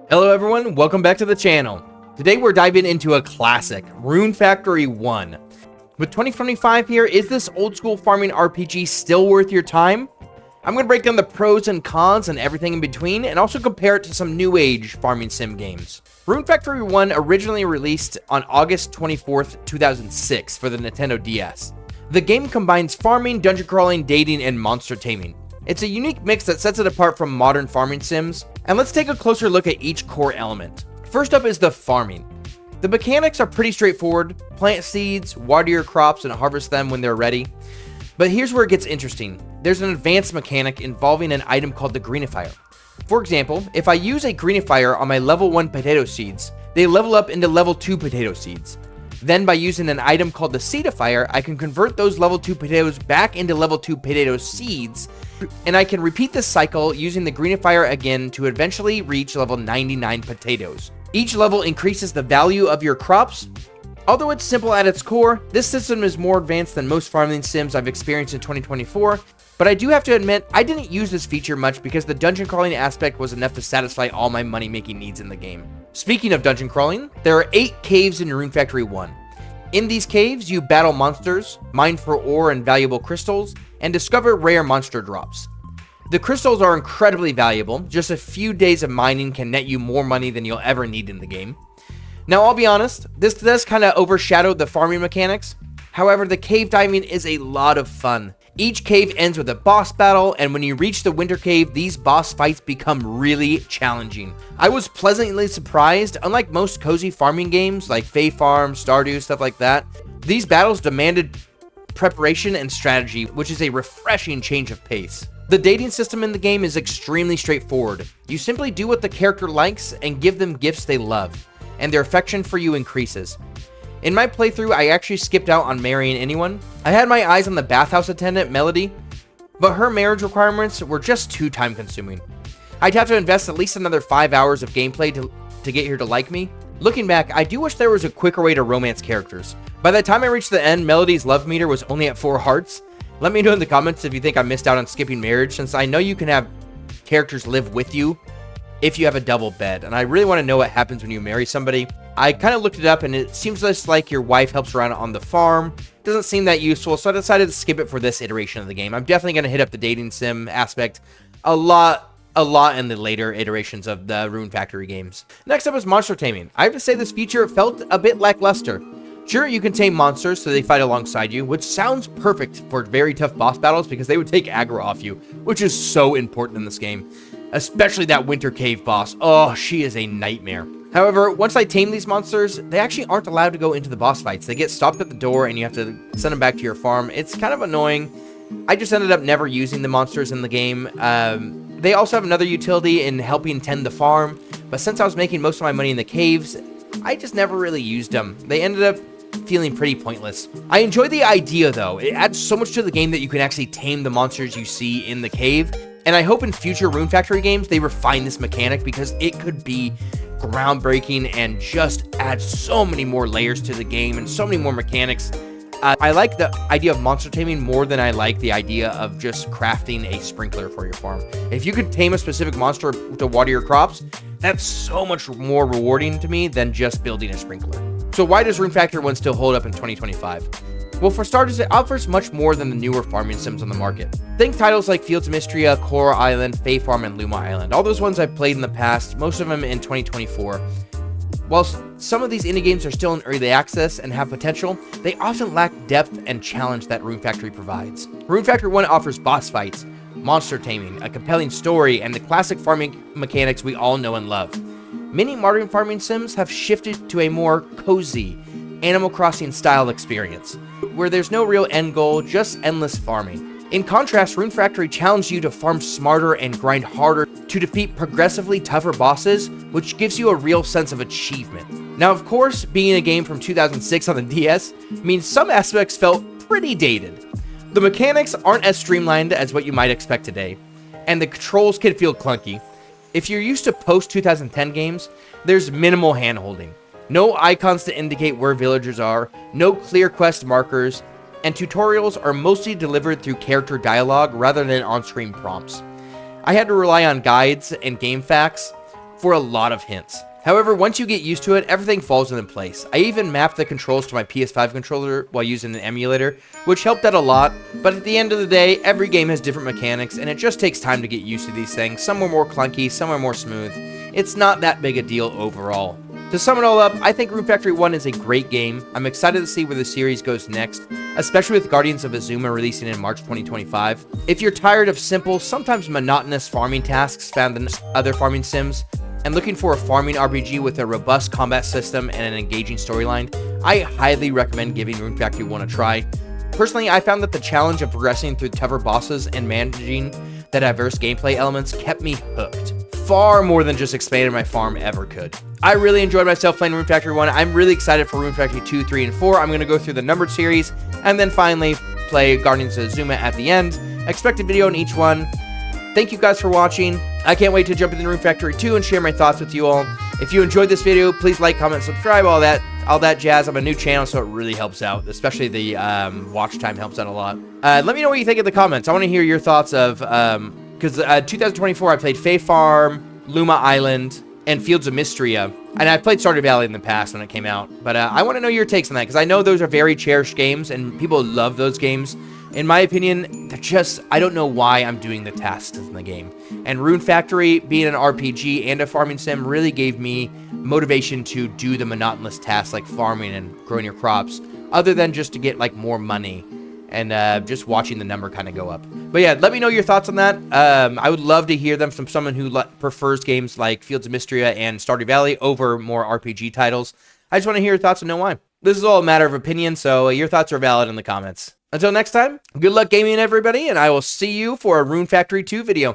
Hello everyone, welcome back to the channel. Today we're diving into a classic, Rune Factory 1. With 2025 here, is this old school farming RPG still worth your time? I'm going to break down the pros and cons and everything in between, and also compare it to some new age farming sim games. Rune Factory 1 originally released on August 24th, 2006 for the Nintendo DS. The game combines farming, dungeon crawling, dating, and monster taming. It's a unique mix that sets it apart from modern farming sims, and let's take a closer look at each core element. First up is the farming. The mechanics are pretty straightforward: plant seeds, water your crops, and harvest them when they're ready. But here's where it gets interesting. There's an advanced mechanic involving an item called the greenifier. For example, if I use a greenifier on my level 1 potato seeds, they level up into level 2 potato seeds. Then by using an item called the seedifier, I can convert those level 2 potatoes back into level 2 potato seeds, and I can repeat this cycle using the greenifier again to eventually reach level 99 potatoes. Each level increases the value of your crops. Although it's simple at its core, this system is more advanced than most farming sims I've experienced in 2024, but I do have to admit, I didn't use this feature much because the dungeon crawling aspect was enough to satisfy all my money-making needs in the game. Speaking of dungeon crawling, there are 8 caves in Rune Factory 1. In these caves, you battle monsters, mine for ore and valuable crystals, and discover rare monster drops. The crystals are incredibly valuable. Just a few days of mining can net you more money than you'll ever need in the game. Now, I'll be honest, this does kind of overshadow the farming mechanics. However, the cave diving is a lot of fun. Each cave ends with a boss battle, and when you reach the winter cave, these boss fights become really challenging. I was pleasantly surprised. Unlike most cozy farming games like Fae Farm, Stardew, stuff like that, these battles demanded preparation and strategy, which is a refreshing change of pace. The dating system in the game is extremely straightforward. You simply do what the character likes and give them gifts they love, and their affection for you increases. In my playthrough, I actually skipped out on marrying anyone. I had my eyes on the bathhouse attendant, Melody, but her marriage requirements were just too time consuming. I'd have to invest at least another 5 hours of gameplay to get her to like me. Looking back, I do wish there was a quicker way to romance characters. By the time I reached the end, Melody's love meter was only at 4 hearts. Let me know in the comments if you think I missed out on skipping marriage, since I know you can have characters live with you if you have a double bed, and I really want to know what happens when you marry somebody. I kind of looked it up, and it seems just like your wife helps around on the farm. Doesn't seem that useful, so I decided to skip it for this iteration of the game. I'm definitely going to hit up the dating sim aspect a lot in the later iterations of the Rune Factory games. Next up is monster taming. I have to say this feature felt a bit lackluster. Sure, you can tame monsters so they fight alongside you, which sounds perfect for very tough boss battles because they would take aggro off you, which is so important in this game. Especially that winter cave boss. Oh, she is a nightmare. However, once I tame these monsters, they actually aren't allowed to go into the boss fights. They get stopped at the door and you have to send them back to your farm. It's kind of annoying. I just ended up never using the monsters in the game. They also have another utility in helping tend the farm, but since I was making most of my money in the caves, I just never really used them. They ended up feeling pretty pointless. I enjoy the idea though. It adds so much to the game that you can actually tame the monsters you see in the cave. And I hope in future Rune Factory games, they refine this mechanic because it could be groundbreaking and just add so many more layers to the game and so many more mechanics. I like the idea of monster taming more than I like the idea of just crafting a sprinkler for your farm. If you could tame a specific monster to water your crops, that's so much more rewarding to me than just building a sprinkler. So why does Rune Factory 1 still hold up in 2025? Well, for starters, it offers much more than the newer farming sims on the market. Think titles like Fields of Mystria, Coral Island, Fae Farm, and Luma Island. All those ones I've played in the past, most of them in 2024. While some of these indie games are still in early access and have potential, they often lack depth and challenge that Rune Factory provides. Rune Factory 1 offers boss fights, monster taming, a compelling story, and the classic farming mechanics we all know and love. Many modern farming sims have shifted to a more cozy, Animal Crossing style experience, where there's no real end goal, just endless farming. In contrast, Rune Factory challenged you to farm smarter and grind harder to defeat progressively tougher bosses, which gives you a real sense of achievement. Now, of course, being a game from 2006 on the DS means some aspects felt pretty dated. The mechanics aren't as streamlined as what you might expect today, and the controls can feel clunky. If you're used to post-2010 games, there's minimal handholding. No icons to indicate where villagers are, no clear quest markers, and tutorials are mostly delivered through character dialogue rather than on-screen prompts. I had to rely on guides and game facts. for a lot of hints. However, once you get used to it, everything falls into place. I even mapped the controls to my PS5 controller while using an emulator, which helped out a lot, but at the end of the day, every game has different mechanics, and it just takes time to get used to these things. Some are more clunky, some are more smooth. It's not that big a deal overall. To sum it all up, I think Rune Factory 1 is a great game. I'm excited to see where the series goes next, especially with Guardians of Azuma releasing in March 2025. If you're tired of simple, sometimes monotonous farming tasks found in other farming sims, and looking for a farming RPG with a robust combat system and an engaging storyline, I highly recommend giving Rune Factory 1 a try. Personally, I found that the challenge of progressing through tougher bosses and managing the diverse gameplay elements kept me hooked. Far more than just expanding my farm ever could. I really enjoyed myself playing Rune Factory 1. I'm really excited for Rune Factory 2, 3, and 4. I'm going to go through the numbered series and then finally play Guardians of Azuma at the end. Expect a video on each one. Thank you guys for watching. I can't wait to jump into Rune Factory 2 and share my thoughts with you all. If you enjoyed this video, please like, comment, subscribe, all that jazz. I'm a new channel, so it really helps out. Especially the watch time helps out a lot. Let me know what you think in the comments. I want to hear your thoughts of, because 2024 I played Fae Farm, Luma Island, and Fields of Mystria. And I've played Stardew Valley in the past when it came out. But I want to know your takes on that, because I know those are very cherished games, and people love those games. In my opinion, they're just, I don't know why I'm doing the tasks in the game. And Rune Factory, being an RPG and a farming sim, really gave me motivation to do the monotonous tasks like farming and growing your crops, other than just to get like more money and just watching the number kind of go up. But yeah, let me know your thoughts on that. I would love to hear them from someone who prefers games like Fields of Mystria and Stardew Valley over more RPG titles. I just want to hear your thoughts and know why. This is all a matter of opinion, so your thoughts are valid in the comments. Until next time, good luck gaming everybody, and I will see you for a Rune Factory 2 video.